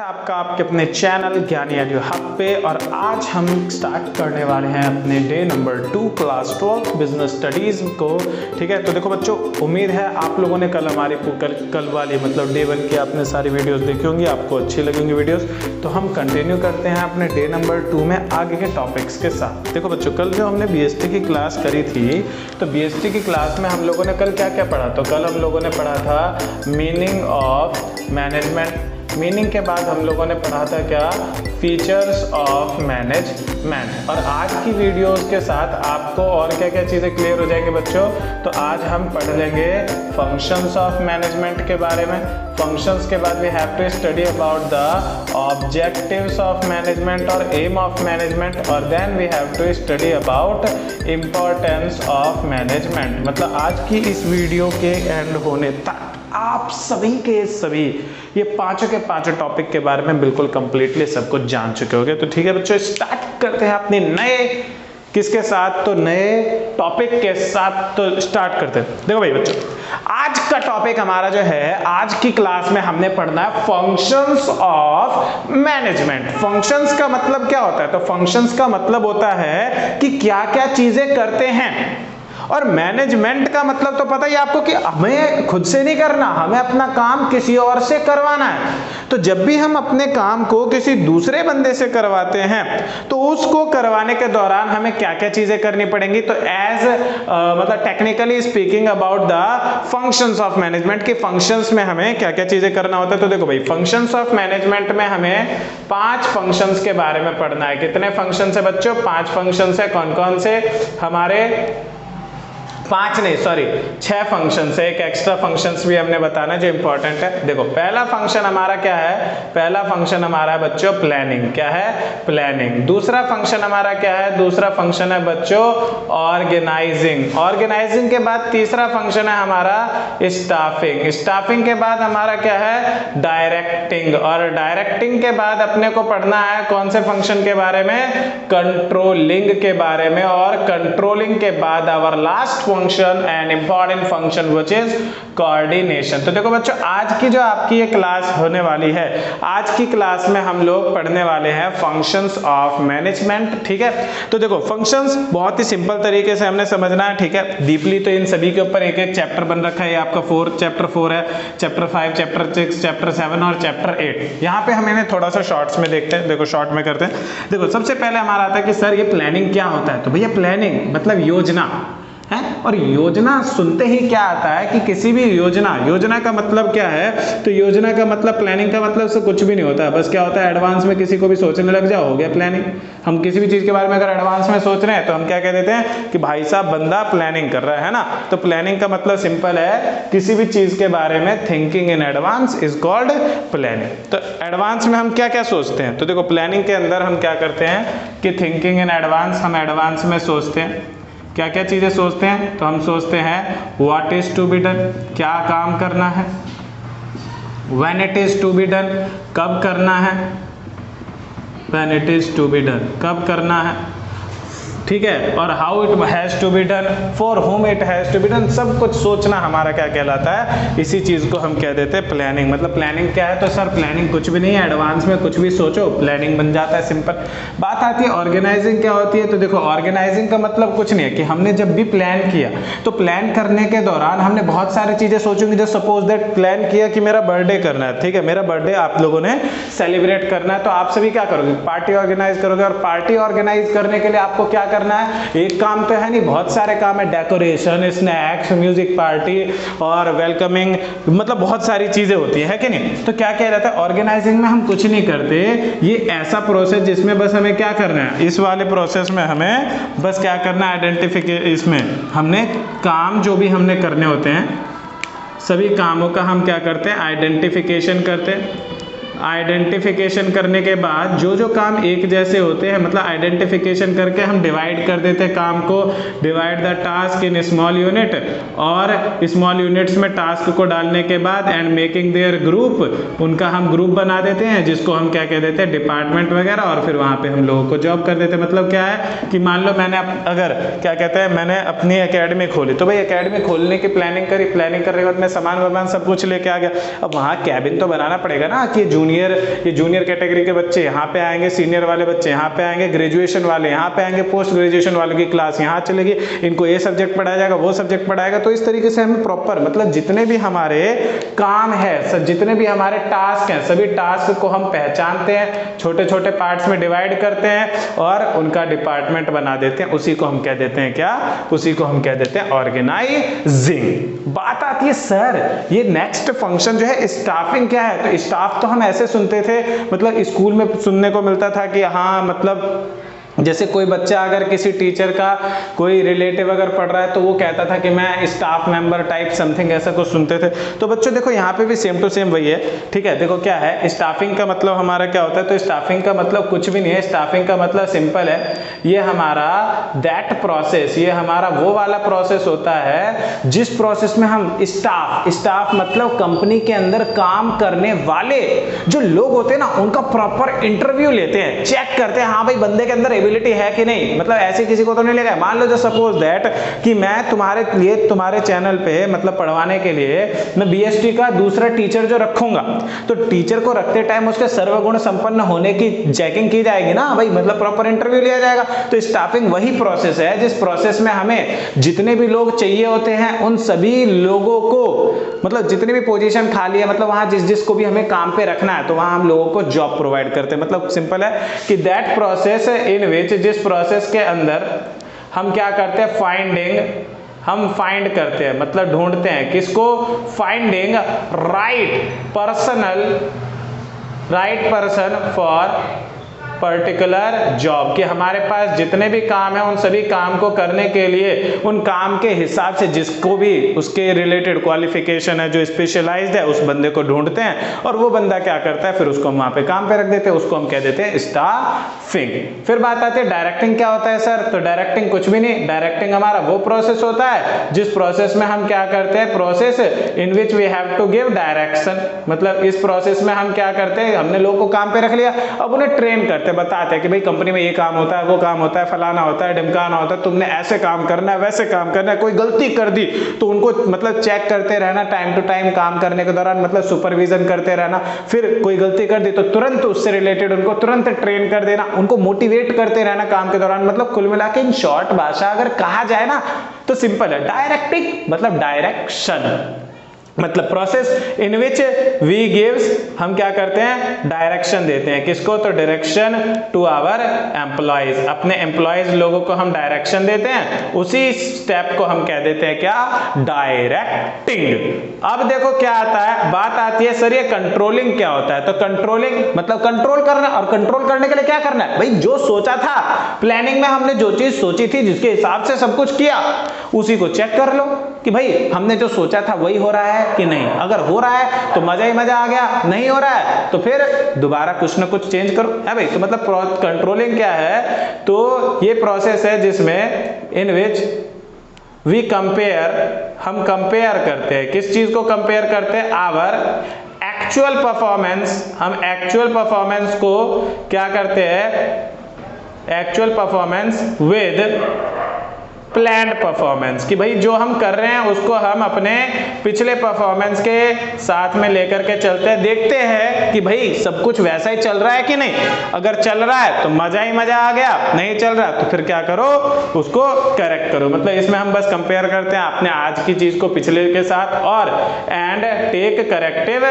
आपका आपके अपने चैनल ज्ञानी एडू हब पे। और आज हम स्टार्ट करने वाले हैं अपने day number 2 class 12 business studies को। ठीक है, तो देखो बच्चों, उम्मीद है आप लोगों ने कल हमारी कल वाली मतलब डे 1 की आपने सारी वीडियोस देखी होंगी, आपको अच्छी लगेंगी वीडियोस। तो हम कंटिन्यू करते हैं अपने डे नंबर 2 में आगे के टॉपिक्स के साथ। देखो बच्चों, कल जो हमने बीएसटी की क्लास करी थी, तो बीएसटी की क्लास में हम लोगों ने कल क्या क्या पढ़ा? तो कल हम लोगों ने पढ़ा था मीनिंग ऑफ मैनेजमेंट। मीनिंग के बाद हम लोगों ने पढ़ा था क्या? Features of management. और आज की वीडियोस के साथ आपको और क्या क्या चीज़ें क्लियर हो जाएंगी बच्चों? तो आज हम पढ़ लेंगे फंक्शंस ऑफ मैनेजमेंट के बारे में। फंक्शंस के बाद we have to study about the objectives of management और एम ऑफ मैनेजमेंट, और then we have to study about importance of management. मतलब आज की इस वीडियो के एंड होने तक आप सभी के सभी ये पांचों के पांचों टॉपिक के बारे में बिल्कुल कंप्लीटली सब कुछ जान चुके होंगे। तो ठीक है बच्चों, स्टार्ट करते हैं अपने नए किसके साथ? तो नए टॉपिक के साथ तो स्टार्ट करते हैं। देखो भाई बच्चों, आज का टॉपिक हमारा जो है, आज की क्लास में हमने पढ़ना है फंक्शंस ऑफ मैनेजमेंट। फंक्शंस का मतलब क्या होता है? तो फंक्शंस का मतलब होता है कि क्या क्या चीजें करते हैं। और मैनेजमेंट का मतलब तो पता ही आपको कि हमें खुद से नहीं करना, हमें अपना काम किसी और से करवाना है। तो जब भी हम अपने काम को किसी दूसरे बंदे से करवाते हैं, तो उसको करवाने के दौरान हमें क्या क्या चीजें करनी पड़ेंगी? तो मतलब technically speaking about the functions of management के फंक्शंस में हमें क्या क्या चीजें करना होता है। तो देखो भाई, फंक्शंस ऑफ मैनेजमेंट में हमें 5 फंक्शंस के बारे में पढ़ना है। कितने फंक्शंस है बच्चों? 5 फंक्शंस है। कौन कौन से? हमारे 5 नहीं, सॉरी 6 फंक्शन है। एक एक्स्ट्रा फंक्शंस भी हमने बताना जो इंपॉर्टेंट है। देखो, पहला फंक्शन हमारा क्या है? पहला फंक्शन हमारा है बच्चों प्लानिंग। क्या है? प्लानिंग। दूसरा फंक्शन हमारा क्या है? दूसरा फंक्शन है बच्चों ऑर्गेनाइजिंग। ऑर्गेनाइजिंग के बाद तीसरा फंक्शन है हमारा स्टाफिंग। स्टाफिंग के बाद हमारा क्या है? डायरेक्टिंग। और डायरेक्टिंग के बाद अपने को पढ़ना है कौन से फंक्शन के बारे में? कंट्रोलिंग के बारे में। और कंट्रोलिंग के बाद our last function and important function which is coordination. तो देखो बच्चों, आज की जो आपकी ये क्लास होने वाली है, आज की क्लास में हम लोग पढ़ने वाले हैं फंक्शंस ऑफ मैनेजमेंट। ठीक है, तो देखो फंक्शंस बहुत ही सिंपल तरीके से हमने समझना है। ठीक है, डीपली तो इन सभी के ऊपर एक एक चैप्टर बन रखा है। ये आपका चैप्टर 4 है, चैप्टर 5, चैप्टर 6, चैप्टर 7 और चैप्टर 8। यहाँ पे हम इन्हें थोड़ा सा शॉर्ट्स में देखते हैं। देखो शॉर्ट में करते हैं। देखो सबसे पहले हमारा आता है कि सर ये प्लानिंग क्या होता है? तो भैया प्लानिंग मतलब योजना है। और योजना सुनते ही क्या आता है कि किसी भी योजना का मतलब क्या है? तो योजना का मतलब, प्लानिंग का मतलब से कुछ भी नहीं होता है। बस क्या होता है, एडवांस में किसी को भी सोचने लग जाओ, हो गया प्लानिंग। हम किसी भी चीज के बारे में अगर एडवांस में सोच रहे हैं तो हम क्या कह देते हैं कि भाई साहब बंदा प्लानिंग कर रहा है ना। तो प्लानिंग का मतलब सिंपल है, किसी भी चीज के बारे में thinking in advance is called planning. तो एडवांस में हम क्या क्या सोचते हैं? तो देखो प्लानिंग के अंदर हम क्या करते हैं कि थिंकिंग इन एडवांस, हम एडवांस में सोचते हैं। क्या क्या चीजें सोचते हैं? तो हम सोचते हैं what is to be done, क्या काम करना है। When it is to be done, कब करना है। When it is to be done, कब करना है। ठीक है, और how it has to be done, for whom it has to be done. सब कुछ सोचना हमारा क्या कहलाता है? इसी चीज को हम कह देते हैं प्लानिंग। मतलब प्लानिंग क्या है? तो सर प्लानिंग कुछ भी नहीं है, एडवांस में कुछ भी सोचो प्लानिंग बन जाता है, सिंपल बात आती है। ऑर्गेनाइजिंग क्या होती है? तो देखो ऑर्गेनाइजिंग का मतलब कुछ नहीं है कि हमने जब भी प्लान किया, तो प्लान करने के दौरान हमने बहुत सारी चीजें सोचेंगे। जो सपोज दैट प्लान किया कि मेरा बर्थडे करना है, ठीक है, मेरा बर्थडे आप लोगों ने सेलिब्रेट करना है, तो आप सभी क्या करोगे? पार्टी ऑर्गेनाइज करोगे। और पार्टी ऑर्गेनाइज करने के लिए आपको क्या करना है? एक काम तो है नहीं, बहुत सारे काम है। डेकोरेशन, स्नैक्स, म्यूजिक पार्टी और वेलकमिंग, मतलब बहुत सारी चीजें होती है कि नहीं। तो क्या कह रहा था, ऑर्गेनाइजिंग में हम कुछ नहीं करते। ये ऐसा प्रोसेस जिसमें बस हमें क्या करना है, इस वाले प्रोसेस में हमें बस क्या करना है, आइडेंटिफिकेशन। इसमें हमने काम जो भी हमने करने होते हैं, सभी कामों का हम क्या करते हैं? आइडेंटिफिकेशन करते हैं। आइडेंटिफिकेशन करने के बाद जो जो काम एक जैसे होते हैं, मतलब आइडेंटिफिकेशन करके हम डिवाइड कर देते हैं काम को, divide the task in small unit, और स्मॉल यूनिट्स में टास्क को डालने के बाद एंड मेकिंग देयर ग्रुप, उनका हम ग्रुप बना देते हैं जिसको हम क्या कह देते हैं, डिपार्टमेंट वगैरह, और फिर वहाँ पे हम लोगों को जॉब कर देते हैं। मतलब क्या है कि मान लो मैंने अगर क्या कहते हैं मैंने अपनी एकेडमी खोली, तो भाई एकेडमी खोलने की प्लानिंग करी, प्लानिंग करने के बाद मैं सामान वामान सब कुछ लेके आ गया। अब वहाँ कैबिन तो बनाना पड़ेगा ना कि ये जूनियर कैटेगरी के बच्चे यहाँ पे आएंगे, सीनियर वाले बच्चे यहाँ पे आएंगे, ग्रेजुएशन वाले यहाँ पे आएंगे, पोस्ट ग्रेजुएशन वाले की क्लास यहाँ चलेगी, इनको ये सब्जेक्ट पढ़ाया जाएगा, वो सब्जेक्ट पढ़ाएगा। तो इस तरीके से हमें प्रॉपर, मतलब जितने भी हमारे काम है, जितने भी हमारे टास्क हैं, सभी टास्क को हम पहचानते हैं, छोटे छोटे पार्ट्स में डिवाइड करते हैं और उनका डिपार्टमेंट बना देते हैं। उसी को हम कह देते हैं क्या, उसी को हम कह देते हैं ऑर्गेनाइजिंग। बात आती है सर ये नेक्स्ट फंक्शन जो है स्टाफिंग क्या है। तो स्टाफ तो हम ऐसे सुनते थे, मतलब स्कूल में सुनने को मिलता था कि हाँ मतलब जैसे कोई बच्चा अगर किसी टीचर का कोई रिलेटिव अगर पढ़ रहा है तो वो कहता था कि मैं स्टाफ मेंबर टाइप समथिंग ऐसा कुछ सुनते थे। तो बच्चों देखो यहाँ पे भी सेम टू सेम वही है, ठीक है। देखो क्या है स्टाफिंग का मतलब हमारा क्या होता है, तो स्टाफिंग का मतलब कुछ भी नहीं है। स्टाफिंग का मतलब सिंपल है, ये हमारा दैट प्रोसेस, ये हमारा वो वाला प्रोसेस होता है जिस प्रोसेस में हम स्टाफ मतलब कंपनी के अंदर काम करने वाले जो लोग होते हैं ना, उनका प्रॉपर इंटरव्यू लेते हैं, चेक करते हैं हाँ भाई बंदे के अंदर एबिलिटी है कि नहीं। मतलब ऐसे किसी को तो नहीं लेगा। मान लो जो सपोज दैट कि मैं तुम्हारे लिए तुम्हारे चैनल पे मतलब पढ़वाने के लिए मैं बीएसटी का दूसरा टीचर जो रखूंगा, तो टीचर को रखते टाइम उसके सर्वगुण संपन्न होने की चेकिंग की जाएगी ना भाई, मतलब प्रॉपर इंटरव्यू लिया जाएगा। तो स्टाफिंग वही प्रोसेस है जिस प्रोसेस में हमें जितने भी लोग चाहिए होते हैं उन सभी लोगों को, मतलब जितनी भी पोजीशन खाली है, मतलब वहां जिसको भी हमें काम पे रखना है, तो वहां हम लोगों को जॉब प्रोवाइड करते हैं। मतलब सिंपल है कि दैट प्रोसेस इन विच, जिस प्रोसेस के अंदर हम क्या करते हैं, हम फाइंड करते हैं, मतलब ढूंढते हैं किसको, finding right person for particular job, कि हमारे पास जितने भी काम है उन सभी काम को करने के लिए उन काम के हिसाब से जिसको भी उसके रिलेटेड क्वालिफिकेशन है, जो स्पेशलाइज्ड है, उस बंदे को ढूंढते हैं और वो बंदा क्या करता है, फिर उसको हम वहां पे काम पे रख देते हैं। उसको हम कह देते हैं स्टाफिंग। फिर बात आती है डायरेक्टिंग क्या होता है सर। तो डायरेक्टिंग कुछ भी नहीं, डायरेक्टिंग हमारा वो प्रोसेस होता है जिस प्रोसेस में हम क्या करते हैं, process in which we have to give direction. मतलब इस प्रोसेस में हम क्या करते हैं, हमने लोगों को काम पे रख लिया, अब उन्हें ट्रेन करते, बताते हैं कि भाई कंपनी में ये काम होता है, वो काम होता है, फलाना होता है, ढिमकाना होता है, तुमने ऐसे काम करना है, वैसे काम करना है। कोई गलती कर दी तो उनको मतलब चेक करते रहना टाइम टू टाइम काम करने के दौरान, मतलब सुपरविजन करते रहना। फिर कोई गलती कर दी तो तुरंत उससे रिलेटेड उनको तुरंत ट्रेन कर देना, उनको मोटिवेट करते रहना काम के दौरान। मतलब कुल मिला के इन शॉर्ट भाषा अगर कहा जाए ना तो सिंपल है, डायरेक्टिंग मतलब डायरेक्शन, मतलब process in which we gives, हम क्या करते हैं, डायरेक्शन देते हैं। किसको, तो डायरेक्शन टू आवर एम्प्लॉइज, अपने एम्प्लॉइज लोगों को हम डायरेक्शन देते हैं। उसी स्टेप को हम कह देते हैं क्या, डायरेक्टिंग। अब देखो क्या आता है, बात आती है सर ये कंट्रोलिंग क्या होता है। तो कंट्रोलिंग मतलब कंट्रोल करना, और कंट्रोल करने के लिए क्या करना है भाई, जो सोचा था प्लानिंग में, हमने जो चीज सोची थी जिसके हिसाब से सब कुछ किया, उसी को चेक कर लो कि भाई हमने जो सोचा था वही हो रहा है कि नहीं। अगर हो रहा है तो मजा ही मजा आ गया, नहीं हो रहा है तो फिर दोबारा कुछ ना कुछ चेंज करो, है भाई। तो मतलब कंट्रोलिंग क्या है, तो ये प्रोसेस है जिसमें इन विच वी कंपेयर, हम कंपेयर करते हैं, किस चीज को कंपेयर करते हैं, आवर एक्चुअल परफॉर्मेंस। हम एक्चुअल परफॉर्मेंस को क्या करते हैं, actual performance with planned performance, कि भाई जो हम कर रहे हैं उसको हम अपने पिछले परफॉर्मेंस के साथ में लेकर के चलते हैं, देखते हैं कि भाई सब कुछ वैसा ही चल रहा है कि नहीं। अगर चल रहा है तो मजा ही मजा आ गया, नहीं चल रहा तो फिर क्या करो, उसको करेक्ट करो। मतलब इसमें हम बस कंपेयर करते हैं अपने आज की चीज को पिछले के साथ, और एंड टेक करेक्टिव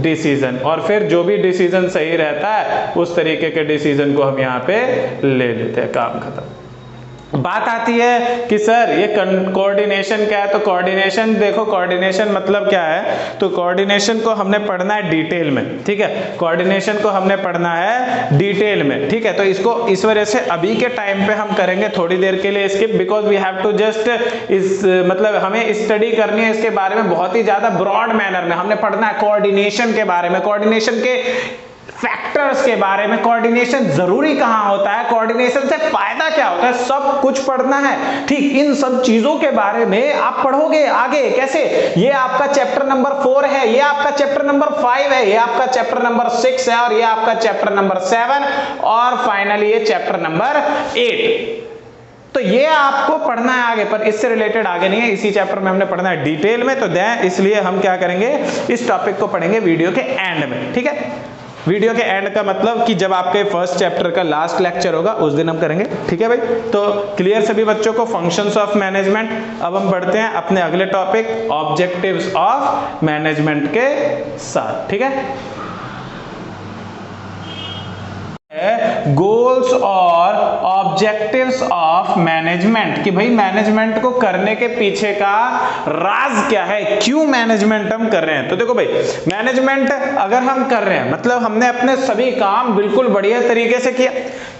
डिसीजन, और फिर जो भी डिसीजन सही रहता है उस तरीके के डिसीजन को हम यहाँ पे ले लेते हैं, काम खत्म। बात आती है कि सर ये कोऑर्डिनेशन क्या है, तो कोऑर्डिनेशन देखो, कोऑर्डिनेशन मतलब क्या है, तो कोऑर्डिनेशन को हमने पढ़ना है डिटेल में, ठीक है, कोऑर्डिनेशन को हमने पढ़ना है डिटेल में, ठीक है। तो इसको इस वजह से अभी के टाइम पे हम करेंगे थोड़ी देर के लिए skip, because we have to just इस मतलब हमें स्टडी करनी है इसके बारे में बहुत ही ज्यादा ब्रॉड मैनर में। हमने पढ़ना है कोऑर्डिनेशन के बारे में, कोऑर्डिनेशन के फैक्टर्स के बारे में, कोऑर्डिनेशन जरूरी कहां होता है, कोऑर्डिनेशन से फायदा क्या होता है, सब कुछ पढ़ना है, ठीक। इन सब चीजों के बारे में आप पढ़ोगे आगे कैसे, ये आपका चैप्टर नंबर 4 है, ये आपका चैप्टर नंबर 5 है, ये आपका चैप्टर नंबर 6 है, और ये आपका चैप्टर नंबर 7, और फाइनली ये चैप्टर नंबर 8। तो ये आपको पढ़ना है आगे, पर इससे रिलेटेड आगे नहीं है, इसी चैप्टर में हमने पढ़ना है डिटेल में। तो इसलिए हम क्या करेंगे, इस टॉपिक को पढ़ेंगे वीडियो के एंड में, ठीक है। वीडियो के एंड का मतलब कि जब आपके फर्स्ट चैप्टर का लास्ट लेक्चर होगा उस दिन हम करेंगे, ठीक है भाई। तो क्लियर सभी बच्चों को फंक्शंस ऑफ मैनेजमेंट। अब हम बढ़ते हैं अपने अगले टॉपिक ऑब्जेक्टिव्स ऑफ मैनेजमेंट के साथ, ठीक है। गोल्स और ऑब्जेक्टिव्स ऑफ मैनेजमेंट, कि भाई मैनेजमेंट को करने के पीछे का राज क्या है, क्यों मैनेजमेंट हम कर रहे हैं। तो देखो भाई, मैनेजमेंट अगर हम कर रहे हैं मतलब हमने अपने सभी काम बिल्कुल बढ़िया तरीके से किया,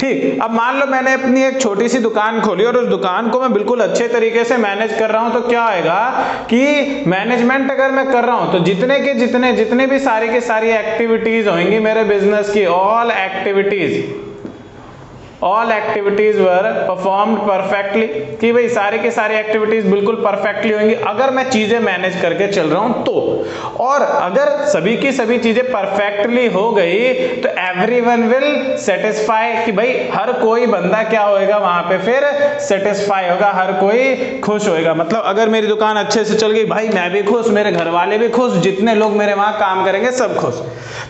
ठीक। अब मान लो मैंने अपनी एक छोटी सी दुकान खोली और उस दुकान को मैं बिल्कुल अच्छे तरीके से मैनेज कर रहा हूं, तो क्या होगा कि मैनेजमेंट अगर मैं कर रहा हूं तो जितने भी सारी की सारी एक्टिविटीज होंगी मेरे बिजनेस की, ऑल एक्टिविटीज वर परफॉर्म्ड परफेक्टली, कि भाई सारे के सारे एक्टिविटीज बिल्कुल परफेक्टली होंगी अगर मैं चीजें मैनेज करके चल रहा हूं तो। और अगर सभी की सभी चीजें परफेक्टली हो गई तो एवरीवन विल सेटिस्फाई, कि भाई हर कोई बंदा क्या होएगा वहां पे फिर सेटिस्फाई होगा, हर कोई खुश होएगा। मतलब अगर मेरी दुकान अच्छे से चल गई, भाई मैं भी खुश, मेरे घर वाले भी खुश, जितने लोग मेरे वहां काम करेंगे सब खुश।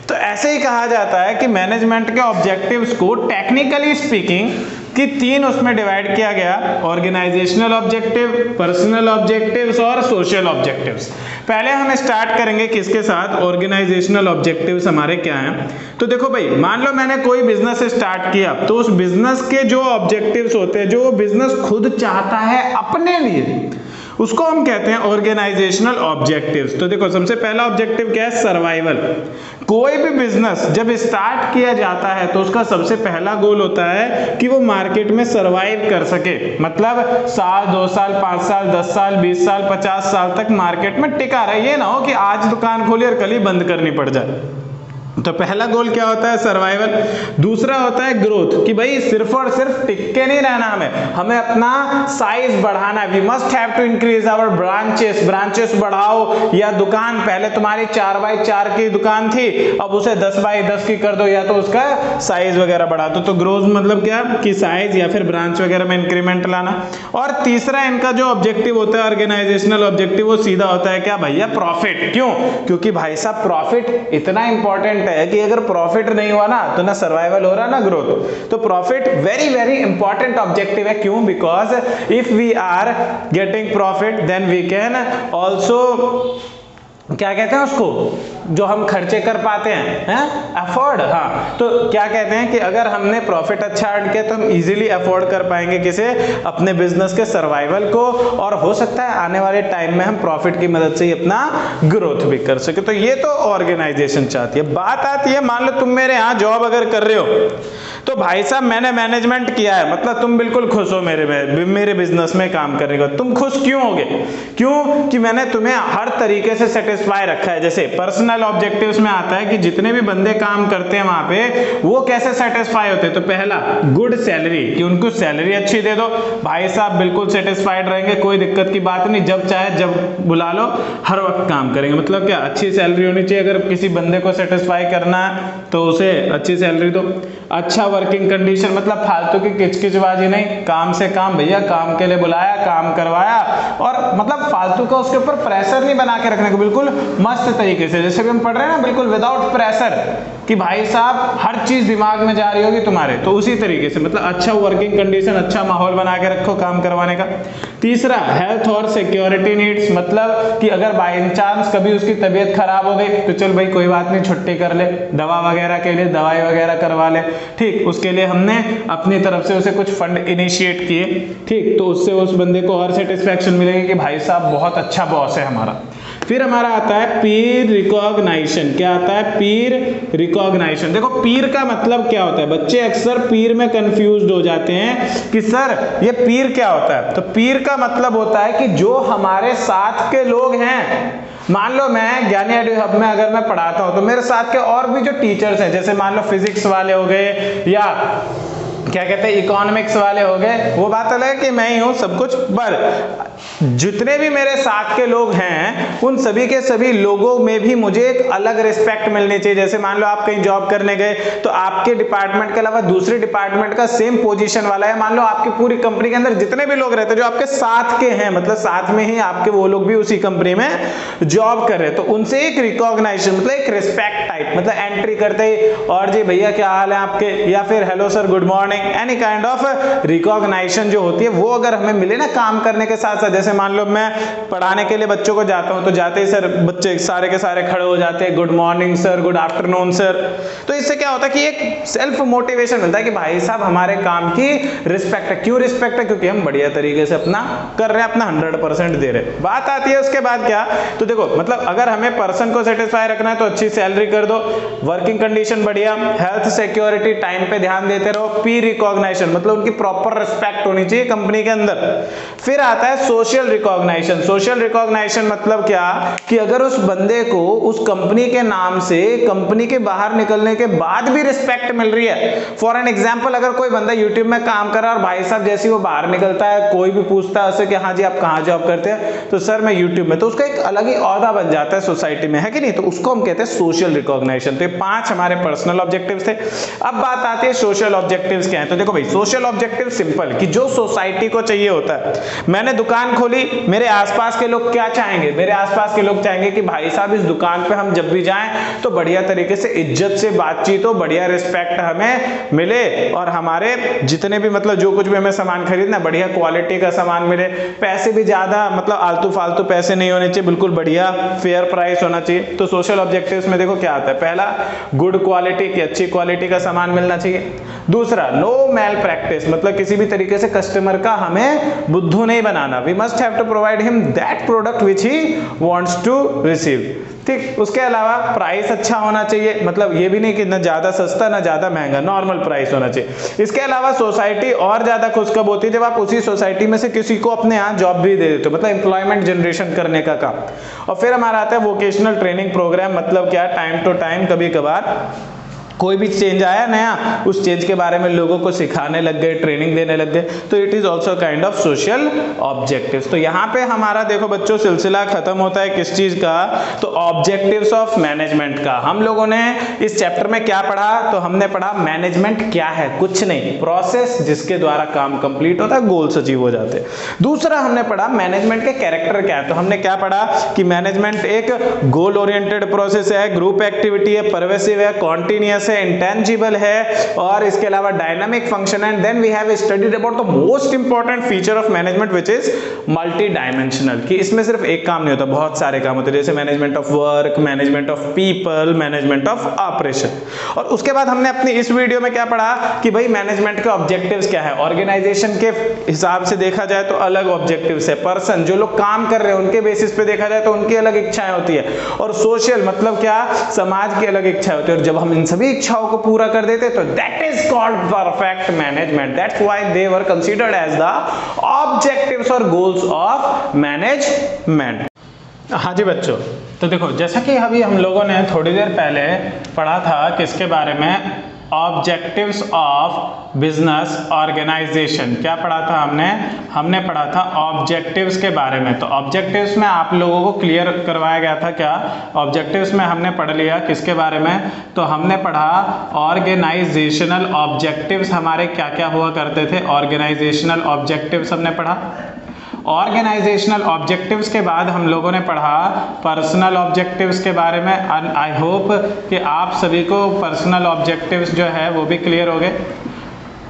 तो ऐसे ही कहा जाता है कि मैनेजमेंट के ऑब्जेक्टिव्स को टेक्निकली स्पीकिंग कि 3 उसमें डिवाइड किया गया, ऑर्गेनाइजेशनल ऑब्जेक्टिव, पर्सनल ऑब्जेक्टिव्स और सोशल ऑब्जेक्टिव्स। पहले हम स्टार्ट करेंगे किसके साथ, ऑर्गेनाइजेशनल ऑब्जेक्टिव्स हमारे क्या हैं। तो देखो भाई, मान लो मैंने कोई बिजनेस स्टार्ट किया, तो उस बिजनेस के जो ऑब्जेक्टिव्स होते हैं, जो बिजनेस खुद चाहता है अपने लिए, उसको हम कहते हैं ऑर्गेनाइजेशनल ऑब्जेक्टिव्स। तो देखो सबसे पहला ऑब्जेक्टिव क्या है, सर्वाइवल। कोई भी बिजनेस जब स्टार्ट किया जाता है तो उसका सबसे पहला गोल होता है कि वो मार्केट में सर्वाइव कर सके, मतलब साल, 2 साल, 5 साल, 10 साल, 20 साल, 50 साल तक मार्केट में टिका रहे। ये ना हो कि आज दुकान खोली और कल ही बंद करनी पड़ जाए। तो पहला गोल क्या होता है, सर्वाइवल। दूसरा होता है ग्रोथ, कि भाई सिर्फ और सिर्फ टिक के नहीं रहना, हमें अपना साइज बढ़ाना है। We must have to increase our branches बढ़ाओ, या दुकान पहले तुम्हारी 4x4 की दुकान थी, अब उसे 10x10 की कर दो, या तो उसका साइज वगैरह बढ़ा दो। तो ग्रोथ मतलब क्या, कि साइज या फिर ब्रांच वगैरह में इंक्रीमेंट लाना। और तीसरा इनका जो ऑब्जेक्टिव होता है ऑर्गेनाइजेशनल ऑब्जेक्टिव, वो सीधा होता है क्या भैया, प्रॉफिट। क्यों, क्योंकि भाई साहब प्रॉफिट इतना इंपॉर्टेंट है कि अगर प्रॉफिट नहीं हुआ ना तो ना सर्वाइवल हो रहा ना ग्रोथ। तो profit very very important objective है। क्यों, because if we are getting profit then we can also, क्या कहते हैं उसको, जो हम खर्चे कर पाते हैं, अफोर्ड। हाँ, तो क्या कहते हैं कि अगर हमने प्रॉफिट अच्छा अर्न किया तो हम इजीली अफोर्ड कर पाएंगे किसे, अपने बिजनेस के सर्वाइवल को, और हो सकता है आने वाले टाइम में हम प्रॉफिट की मदद से ही अपना ग्रोथ भी कर सके। तो ये तो ऑर्गेनाइजेशन चाहती है। बात आती है, मान लो तुम मेरे यहाँ जॉब अगर कर रहे हो, तो भाई साहब मैंने मैनेजमेंट किया है, मतलब तुम बिल्कुल खुश हो मेरे बिजनेस में काम करने का। तुम खुश क्यों होगे, क्यों कि मैंने तुम्हें हर तरीके से सेटिस्फाई रखा है। जैसे पर्सनल ऑब्जेक्टिव्स में आता है कि जितने भी बंदे काम करते हैं वहां पे वो कैसे सेटिस्फाई होते हैं। तो पहला गुड सैलरी, कि उनको सैलरी अच्छी दे दो, भाई साहब बिल्कुल सेटिस्फाइड रहेंगे, कोई दिक्कत की बात नहीं, जब चाहे जब बुला लो हर वक्त काम करेंगे। मतलब क्या, अच्छी सैलरी होनी चाहिए। अगर किसी बंदे को सेटिस्फाई करना है तो उसे अच्छी सैलरी दो। अच्छा वर्किंग कंडीशन, मतलब फालतू की किचकिचबाजी नहीं, काम से काम, भैया काम के लिए बुलाया, काम करवाया, और मतलब फालतू का उसके ऊपर प्रेशर नहीं बना के रखने को, बिल्कुल मस्त तरीके से, जैसे भी हम पढ़ रहे हैं ना, बिल्कुल विदाउट प्रेशर, कि भाई साहब हर चीज दिमाग में जा रही होगी तुम्हारे। तो उसी तरीके से मतलब अच्छा वर्किंग कंडीशन, अच्छा माहौल बना के रखो काम करवाने का। तीसरा हेल्थ और सिक्योरिटी नीड्स, मतलब कि अगर बाई चांस कभी उसकी तबीयत खराब हो गई तो चल भाई कोई बात नहीं, छुट्टी कर ले, दवा वगैरह के लिए दवाई वगैरह करवा ले, ठीक, उसके लिए हमने अपनी तरफ से उसे कुछ फंड इनिशिएट किए, ठीक, तो उससे उस बंदे को और सेटिस्फेक्शन मिलेगी कि भाई साहब बहुत अच्छा बॉस है हमारा। फिर हमारा आता है पीर रिकॉग्नाइशन। क्या आता है? पीर रिकॉग्नाइशन। देखो पीर का मतलब क्या होता है, बच्चे अक्सर पीर में कंफ्यूज्ड हो जाते हैं कि सर ये पीर क्या होता है। तो पीर का मतलब होता है कि जो हमारे साथ के लोग हैं, मान लो मैं ज्ञानी एडु हब में अगर मैं पढ़ाता हूं तो मेरे साथ के और भी जो टीचर्स हैं, जैसे मान लो फिजिक्स वाले हो गए या क्या कहते हैं इकोनॉमिक्स वाले हो गए, वो बात अलग है कि मैं ही हूं सब कुछ, पर जितने भी मेरे साथ के लोग हैं उन सभी के सभी लोगों में भी मुझे एक अलग रिस्पेक्ट मिलनी चाहिए। जैसे मान लो आप कहीं जॉब करने गए तो आपके डिपार्टमेंट के अलावा दूसरे डिपार्टमेंट का सेम पोजीशन वाला है, मान लो आपकी पूरी कंपनी के अंदर जितने भी लोग रहते हैं जो आपके साथ के हैं, मतलब साथ में ही आपके वो लोग भी उसी कंपनी में जॉब कर रहे हैं, तो उनसे एक रिकॉग्नाइजेशन मतलब एक रिस्पेक्ट टाइप, मतलब एंट्री करते ही और जी भैया क्या हाल है आपके, या फिर hello sir good morning, any kind of recognisation जो होती है वो अगर हमें मिले ना काम करने के साथ साथ। जैसे मान लो मैं पढ़ाने के लिए बच्चों को जाता हूं तो जाते ही सर बच्चे सारे के सारे खड़े हो जाते हैं, good morning sir, good afternoon sir. तो इससे क्या होता है कि एक सेल्फ मोटिवेशन मिलता है कि भाई साहब हमारे काम की रिस्पेक्ट है। क्यों रिस्पेक्ट है? क्योंकि हम बढ़िया तरीके से अपना कर रहे हैं, अपना 100% दे रहे हैं। बात आती है उसके बाद क्या, तो देखो मतलब अगर हमें पर्सन को सेटिस्फाई रखना है तो अच्छी सैलरी कर दो, वर्किंग कंडीशन बढ़िया, हेल्थ सिक्योरिटी टाइम पे ध्यान देते रहो, पीर रिकॉग्नाइजेशन मतलब उनकी प्रॉपर रिस्पेक्ट होनी चाहिए कंपनी के अंदर। फिर आता है सोशल रिकॉग्नाइजेशन। सोशल रिकॉग्नाइजेशन मतलब क्या कि अगर उस बंदे को उस कंपनी के नाम से कंपनी के बाहर निकलने के बाद भी रिस्पेक्ट मिल रही है। फॉर एन एग्जांपल अगर कोई बंदा यूट्यूब में काम कर रहा है और भाई साहब जैसे वो बाहर निकलता है कोई भी पूछता है उसे कि हाँ जी आप कहाँ जॉब करते हैं, तो सर मैं यूट्यूब में, तो उसका एक अलग ही ओहदा बन जाता है सोसाइटी में, है कि नहीं। तो उसको हम कहते हैं सोशल रिकॉग्नाइजेशन। तो ये 5 हमारे पर्सनल ऑब्जेक्टिव्स थे। अब बात आती है सोशल ऑब्जेक्टिव्स क्या है। तो देखो भाई सोशल ऑब्जेक्टिव सिंपल कि जो सोसाइटी को चाहिए होता है। मैंने दुकान खोली, मेरे आसपास के लोग क्या चाहेंगे, मेरे आसपास के लोग चाहेंगे कि भाई साहब इस दुकान पे हम जब भी जाएं तो बढ़िया तरीके से इज्जत से बातचीत हो, बढ़िया रिस्पेक्ट हमें मिले और हमारे जितने भी मतलब जो कुछ भी हमें सामान खरीदना बढ़िया क्वालिटी का सामान मिले, पैसे भी ज्यादा मतलब आलतू फालतू पैसे नहीं होने चाहिए, बिल्कुल बढ़िया फेयर प्राइस होना चाहिए। तो सोशल ऑब्जेक्टिव्स में देखो क्या आता है, पहला गुड क्वालिटी की अच्छी क्वालिटी का सामान मिलना चाहिए। दूसरा नो मैल प्रैक्टिस, मतलब किसी भी तरीके से कस्टमर का हमें बुद्धू नहीं बनाना। We must have to provide him that product which he wants to receive, ठीक। उसके अलावा प्राइस अच्छा होना चाहिए, मतलब ये भी नहीं कि ना ज्यादा सस्ता ना ज्यादा महंगा, नॉर्मल प्राइस होना चाहिए। इसके अलावा सोसाइटी और ज्यादा खुश कब होती है जब आप उसी सोसाइटी में से किसी को अपने यहाँ जॉब भी दे देते हो, मतलब एम्प्लॉयमेंट जनरेशन करने का काम। और फिर हमारा आता है वोकेशनल ट्रेनिंग प्रोग्राम, मतलब क्या, टाइम टू टाइम कभी कभार कोई भी चेंज आया नया, उस चेंज के बारे में लोगों को सिखाने लग गए, ट्रेनिंग देने लग गए, तो it is also kind of social objectives. तो यहाँ पे हमारा देखो बच्चों सिलसिला खत्म होता है किस चीज का, तो ऑब्जेक्टिव्स ऑफ मैनेजमेंट का। हम लोगों ने इस चैप्टर में क्या पढ़ा, तो हमने पढ़ा मैनेजमेंट क्या है, कुछ नहीं, प्रोसेस जिसके द्वारा काम कंप्लीट होता है, गोल्स अचीव हो जाते हैं। दूसरा हमने पढ़ा मैनेजमेंट के कैरेक्टर क्या है। तो हमने क्या पढ़ा कि मैनेजमेंट एक गोल ओरिएंटेड प्रोसेस है, ग्रुप एक्टिविटी है, परवेसिव है, कॉन्टिन्यूअस है, इंटेंजिबल है, और इसके अलावा dynamic function. And then we have studied about the most important feature of management which is multi dimensional, कि इसमें सिर्फ एक काम नहीं होता, बहुत सारे काम होते हैं, जैसे management of work, management of people, management of operation. और उसके बाद हमने अपनी इस वीडियो में क्या पढ़ा कि भाई मैनेजमेंट के ऑब्जेक्टिव्स क्या है। ऑर्गेनाइजेशन के हिसाब से देखा जाए तो अलग ऑब्जेक्टिव्स है, पर्सन जो लोग काम कर रहे हैं उनके बेसिस पे देखा जाए तो उनकी अलग इच्छाएं होती है, और सोशल मतलब क्या, समाज की अलग इच्छाएं होती है। और जब हम इन सभी इच्छाओं को पूरा कर देते तो that is called perfect management. That's why they were considered as the objectives और गोल्स ऑफ मैनेजमेंट। हाँ जी बच्चों, तो देखो जैसा कि अभी हम लोगों ने थोड़ी देर पहले पढ़ा था किसके बारे में, ऑब्जेक्टिव्स ऑफ बिजनेस ऑर्गेनाइजेशन। क्या पढ़ा था हमने पढ़ा था ऑब्जेक्टिव्स के बारे में। तो ऑब्जेक्टिव्स में आप लोगों को क्लियर करवाया गया था क्या, ऑब्जेक्टिव्स में हमने पढ़ लिया किसके बारे में, तो हमने पढ़ा ऑर्गेनाइजेशनल ऑब्जेक्टिव्स हमारे क्या क्या हुआ करते थे। ऑर्गेनाइजेशनल ऑब्जेक्टिव्स हमने पढ़ा। ऑर्गेनाइजेशनल ऑब्जेक्टिव्स के बाद हम लोगों ने पढ़ा पर्सनल ऑब्जेक्टिव्स के बारे में। आई होप कि आप सभी को पर्सनल ऑब्जेक्टिव्स जो है वो भी क्लियर हो गए।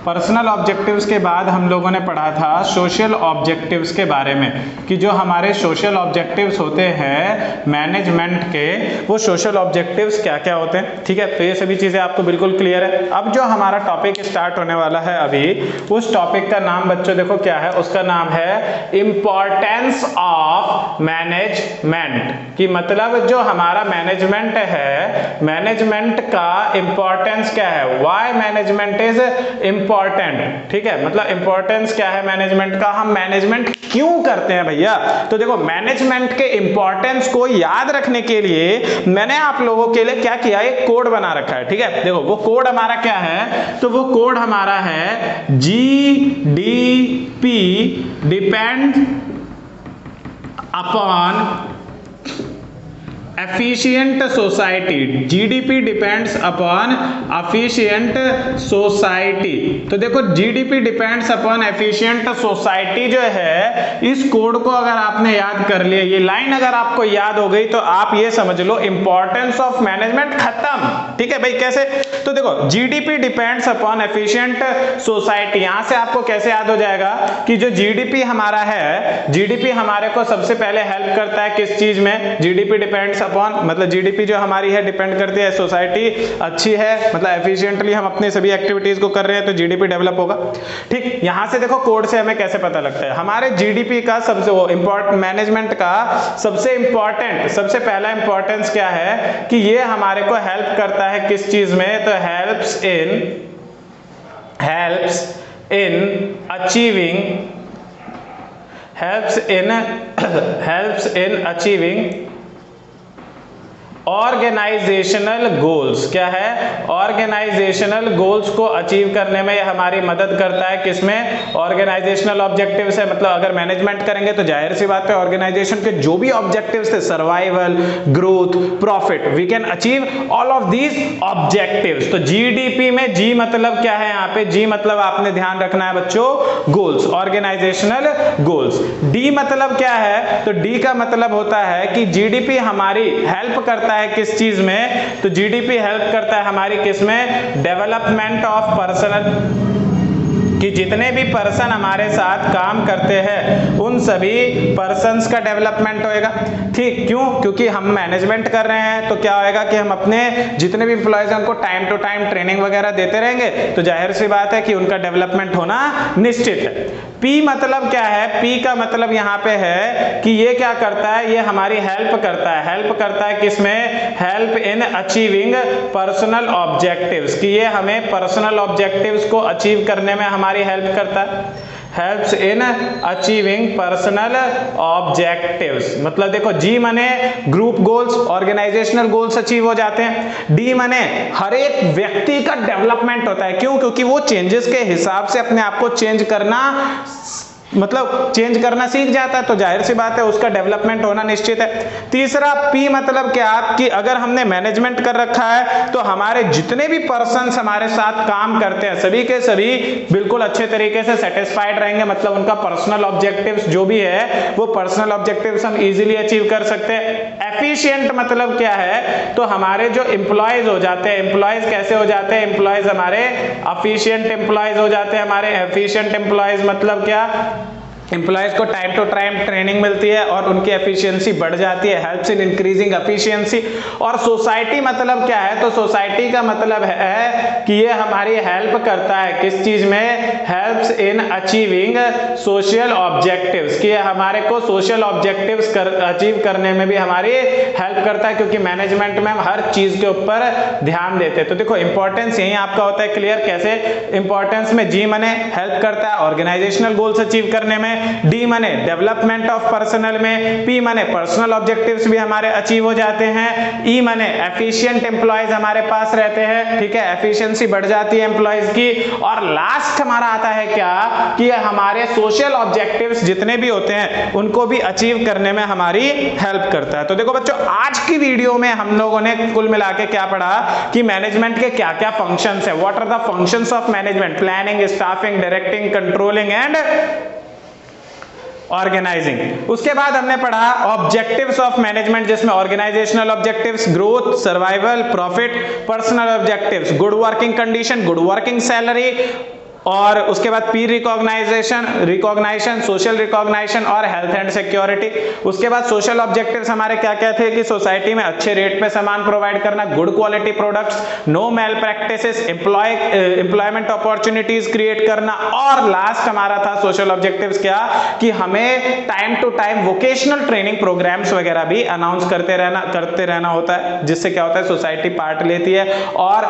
पर्सनल ऑब्जेक्टिव्स के बाद हम लोगों ने पढ़ा था सोशल ऑब्जेक्टिव्स के बारे में, कि जो हमारे सोशल ऑब्जेक्टिव्स होते हैं मैनेजमेंट के, वो सोशल ऑब्जेक्टिव्स क्या क्या होते हैं। ठीक है, तो ये सभी चीजें आपको बिल्कुल क्लियर है। अब जो हमारा टॉपिक स्टार्ट होने वाला है अभी, उस टॉपिक का नाम बच्चों देखो क्या है, उसका नाम है इंपॉर्टेंस ऑफ मैनेजमेंट। कि मतलब जो हमारा मैनेजमेंट है, मैनेजमेंट का इंपॉर्टेंस क्या है, व्हाई मैनेजमेंट इज इंपॉर्टेंट। ठीक है, मतलब इंपॉर्टेंस क्या है मैनेजमेंट का, हम मैनेजमेंट क्यों करते हैं भैया। तो देखो मैनेजमेंट के इंपॉर्टेंस को याद रखने के लिए मैंने आप लोगों के लिए क्या किया, एक कोड बना रखा है। ठीक है, देखो वो कोड हमारा क्या है, तो वो कोड हमारा है GDP depend upon efficient society. GDP depends upon efficient society. तो देखो GDP depends upon efficient society जो है, इस कोड को अगर आपने याद कर लिया, ये लाइन अगर आपको याद हो गई, तो आप ये समझ लो इंपॉर्टेंस ऑफ मैनेजमेंट खत्म। ठीक है भाई, कैसे, तो देखो GDP depends upon efficient society, यहां से आपको कैसे याद हो जाएगा कि जो GDP हमारा है, GDP हमारे को सबसे पहले हेल्प करता है किस चीज में, GDP डिपेंड्स अपॉन, मतलब GDP जो हमारी है डिपेंड करती है सोसाइटी अच्छी है, मतलब एफिशिएंटली हम अपनी सभी एक्टिविटीज को कर रहे हैं तो GDP डेवलप होगा। ठीक, यहां से देखो कोड से हमें कैसे पता लगता है, हमारे GDP का सबसे वो इंपॉर्टेंट, मैनेजमेंट का सबसे इंपॉर्टेंट, सबसे पहला इंपॉर्टेंस क्या है कि ये हमारे को हेल्प करता है किस चीज में, तो helps in achieving organisational goals. क्या है, ऑर्गेनाइजेशनल गोल्स को अचीव करने में हमारी मदद करता है, किसमें, ऑर्गेनाइजेशनल ऑब्जेक्टिव्स है। मतलब अगर मैनेजमेंट करेंगे तो जाहिर सी बात है ऑर्गेनाइजेशन के जो भी ऑब्जेक्टिव्स थे, survival, growth, profit, we can achieve all of these objectives. तो GDP में G मतलब क्या है, यहाँ पे G मतलब आपने ध्यान रखना है बच्चों, गोल्स, ऑर्गेनाइजेशनल गोल्स। D मतलब क्या है, तो D का मतलब होता है कि GDP हमारी हेल्प करता है किस चीज में, तो GDP हेल्प करता है हमारी किस में, डेवलपमेंट ऑफ पर्सनल, कि जितने भी पर्सन हमारे साथ काम करते हैं उन सभी पर्सन्स का डेवलपमेंट होएगा। ठीक, क्यों, क्योंकि हम मैनेजमेंट कर रहे हैं तो क्या होएगा कि हम अपने जितने भी एम्प्लॉयज हैं उनको टाइम टू टाइम ट्रेनिंग वगैरह देते रहेंगे, तो जाहिर सी बात है कि उनका डेवलपमेंट होना निश्चित है। P मतलब क्या है, P का मतलब यहाँ पे है कि ये क्या करता है, ये हमारी हेल्प करता है किसमें, help in achieving personal objectives, कि ये हमें पर्सनल ऑब्जेक्टिव्स को अचीव करने में हमारी हेल्प करता है, helps in achieving personal objectives. मतलब देखो G माने group goals, organisational goals achieve हो जाते हैं। D माने हर एक व्यक्ति का डेवलपमेंट होता है, क्यों, क्योंकि वो चेंजेस के हिसाब से अपने आप को चेंज करना, मतलब चेंज करना सीख जाता है, तो जाहिर सी बात है उसका डेवलपमेंट होना निश्चित है। तीसरा P मतलब क्या, कि अगर हमने मैनेजमेंट कर रखा है तो हमारे जितने भी पर्सन्स हमारे साथ काम करते हैं सभी के सभी बिल्कुल अच्छे तरीके से सेटिस्फाइड रहेंगे, मतलब उनका पर्सनल ऑब्जेक्टिव्स जो भी है वो पर्सनल ऑब्जेक्टिव्स हम इजीली अचीव कर सकते हैं। एफिशिएंट मतलब क्या है, तो हमारे जो एम्प्लॉयज हो जाते हैं, एम्प्लॉयज कैसे हो जाते हैं, एम्प्लॉयज हमारे एफिशिएंट एम्प्लॉयज हो जाते हैं। हमारे एफिशिएंट एम्प्लॉयज मतलब क्या, एम्प्लॉयज को टाइम टू टाइम ट्रेनिंग मिलती है और उनकी एफिशिएंसी बढ़ जाती है, हेल्प्स इन इंक्रीजिंग एफिशिएंसी। और सोसाइटी मतलब क्या है, तो सोसाइटी का मतलब है कि ये हमारी हेल्प करता है किस चीज में, helps in achieving social objectives, कि ये हमारे को सोशल ऑब्जेक्टिव्स अचीव करने में भी हमारी हेल्प करता है, क्योंकि मैनेजमेंट में हम हर चीज के ऊपर ध्यान देते हैं। तो देखो इंपॉर्टेंस यही आपका होता है क्लियर, कैसे इंपॉर्टेंस में G माने हेल्प करता है ऑर्गेनाइजेशनल गोल्स अचीव करने में, D माने डेवलपमेंट ऑफ पर्सनल में, P माने पर्सनल ऑब्जेक्टिव्स भी हमारे अचीव हो जाते हैं, E माने एफिशिएंट एम्प्लॉयज हमारे पास रहते हैं। ठीक है, एफिशिएंसी बढ़ जाती है एम्प्लॉयज की। और लास्ट हमारा आता है क्या, कि हमारे सोशल ऑब्जेक्टिव्स जितने भी होते हैं उनको भी अचीव करने में हमारी हेल्प करता है। तो देखो बच्चों, आज की वीडियो में हम लोगों ने कुल मिला के क्या पढ़ा कि मैनेजमेंट के क्या क्या फंक्शंस है, what are the functions of management, planning, staffing, directing, controlling and organising. उसके बाद हमने पढ़ा ऑब्जेक्टिव्स ऑफ मैनेजमेंट, जिसमें organisational objectives, growth, survival, profit, personal objectives, good working condition, good working salary, और उसके बाद पीर रिकॉग्नाइजेशन, सोशल रिकॉग्नाइजेशन और health and security. उसके बाद सोशल ऑब्जेक्टिव्स हमारे क्या क्या थे कि सोसाइटी में अच्छे रेट पे सामान प्रोवाइड करना, good quality products, no mal practices, employment opportunities create करना, और लास्ट हमारा था सोशल ऑब्जेक्टिव्स क्या कि हमें time to time vocational training programmes वगैरह भी अनाउंस करते रहना होता है, जिससे क्या होता है सोसाइटी पार्ट लेती है और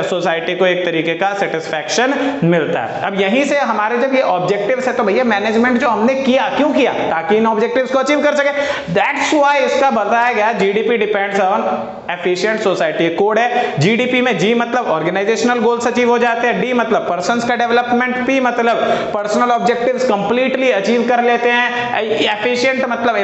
सोसाइटी को एक तरीके का सेटिस्फैक्शन मिलता है। अब यहीं से हमारे जब ये ऑब्जेक्टिव्स है तो भैया मैनेजमेंट जो हमने किया क्यों किया, ताकि इन ऑब्जेक्टिव्स को अचीव कर सके। दैट्स व्हाई इसका बताया गया GDP depends on efficient society. Code है जीडीपी में जी मतलब ऑर्गेनाइजेशनल गोल्स अचीव हो जाते हैं, डी मतलब पर्संस का डेवलपमेंट, पी मतलब पर्सनल ऑब्जेक्टिव्स कंप्लीटली अचीव कर लेते हैं, एफिशिएंट मतलब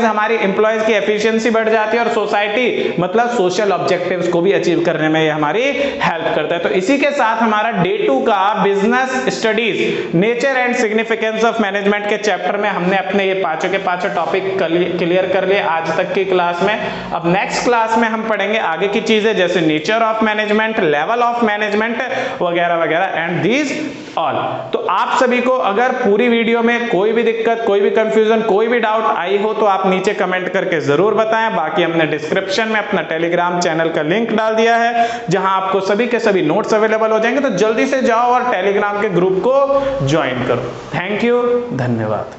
हमारी एम्प्लॉयज की एफिशिएंसी बढ़ जाती है, और सोसाइटी मतलब सोशल ऑब्जेक्टिव्स को भी अचीव करने में ये हमारी हेल्प करता है। तो इसी के साथ हमारा डे 2 का business studies nature and significance of management के चैप्टर में हमने अपने ये पांचों के पांचों टॉपिक क्लियर कर लिए आज तक की क्लास में। अब नेक्स्ट क्लास में हम पढ़ेंगे आगे की चीजें जैसे nature of management, level of management वगैरह वगैरह एंड दीज ऑल। तो आप सभी को अगर पूरी वीडियो में कोई भी दिक्कत, कोई भी कंफ्यूजन, कोई भी डाउट आई हो तो आप नीचे कमेंट करके जरूर बताएं। बाकी हमने डिस्क्रिप्शन में अपना टेलीग्राम चैनल का लिंक डाल दिया है जहां आपको सभी के सभी नोट्स अवेलेबल हो जाएंगे, तो जल्दी से जाओ और टेलीग्राम के ग्रुप को ज्वाइन करो। थैंक यू, धन्यवाद।